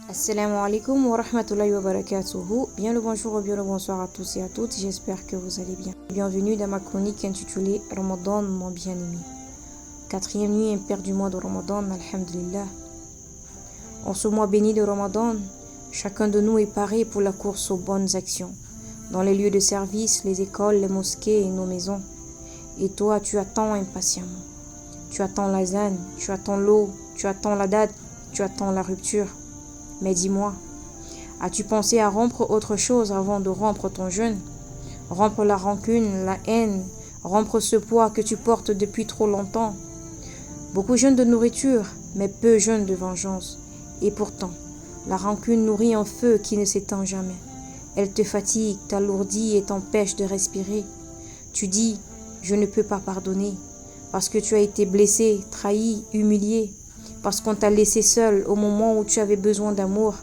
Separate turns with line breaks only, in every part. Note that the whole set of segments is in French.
Assalamu alaikum wa rahmatullahi wa barakatuhu. Bien le bonjour ou bien le bonsoir à tous et à toutes. J'espère que vous allez bien. Bienvenue dans ma chronique intitulée Ramadan, mon bien-aimé. 4e nuit impaire du mois de Ramadan, alhamdulillah. En ce mois béni de Ramadan, chacun de nous est paré pour la course aux bonnes actions. Dans les lieux de service, les écoles, les mosquées et nos maisons. Et toi, tu attends impatiemment. Tu attends l'azan, tu attends l'eau, tu attends la date, tu attends la rupture. Mais dis-moi, as-tu pensé à rompre autre chose avant de rompre ton jeûne? Rompre la rancune, la haine, rompre ce poids que tu portes depuis trop longtemps. Beaucoup jeûnent de nourriture, mais peu jeûnent de vengeance. Et pourtant, la rancune nourrit un feu qui ne s'éteint jamais. Elle te fatigue, t'alourdit et t'empêche de respirer. Tu dis, je ne peux pas pardonner, parce que tu as été blessé, trahi, humilié. Parce qu'on t'a laissé seul au moment où tu avais besoin d'amour.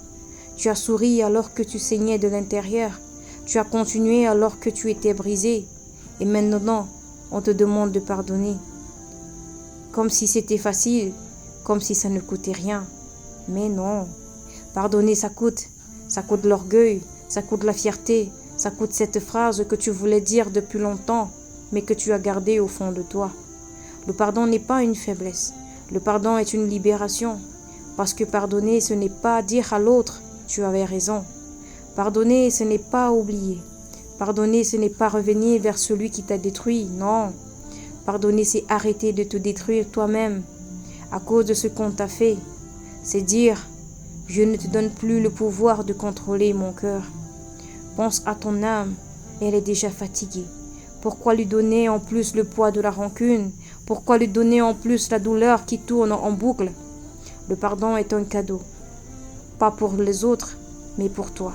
Tu as souri alors que tu saignais de l'intérieur. Tu as continué alors que tu étais brisé. Et maintenant, on te demande de pardonner. Comme si c'était facile, comme si ça ne coûtait rien. Mais non, pardonner ça coûte. Ça coûte l'orgueil, ça coûte la fierté, ça coûte cette phrase que tu voulais dire depuis longtemps, mais que tu as gardée au fond de toi. Le pardon n'est pas une faiblesse. Le pardon est une libération, parce que pardonner, ce n'est pas dire à l'autre « tu avais raison ». Pardonner, ce n'est pas oublier. Pardonner, ce n'est pas revenir vers celui qui t'a détruit, non. Pardonner, c'est arrêter de te détruire toi-même à cause de ce qu'on t'a fait. C'est dire « je ne te donne plus le pouvoir de contrôler mon cœur ». Pense à ton âme, elle est déjà fatiguée. Pourquoi lui donner en plus le poids de la rancune? Pourquoi lui donner en plus la douleur qui tourne en boucle? Le pardon est un cadeau, pas pour les autres, mais pour toi,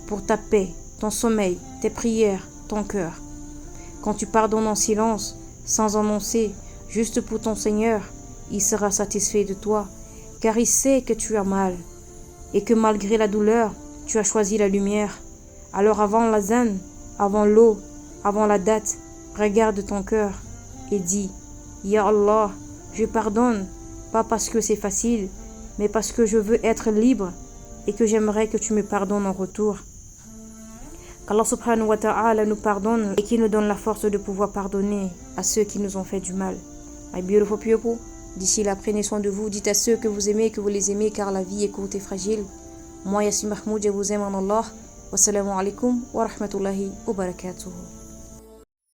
pour ta paix, ton sommeil, tes prières, ton cœur. Quand tu pardonnes en silence, sans annoncer, juste pour ton Seigneur, il sera satisfait de toi, car il sait que tu as mal, et que malgré la douleur, tu as choisi la lumière. Alors avant l'azan, avant l'eau, avant la date, regarde ton cœur et dis « Ya Allah, je pardonne, pas parce que c'est facile, mais parce que je veux être libre et que j'aimerais que tu me pardonnes en retour. » Qu'Allah subhanahu wa ta'ala nous pardonne et qu'il nous donne la force de pouvoir pardonner à ceux qui nous ont fait du mal. My beautiful people, d'ici là, prenez soin de vous, dites à ceux que vous aimez que vous les aimez car la vie est courte et fragile. Moi, Yassine Mahmoud, je vous aime en Allah. Wassalamu alaikum wa rahmatullahi wa barakatuhu.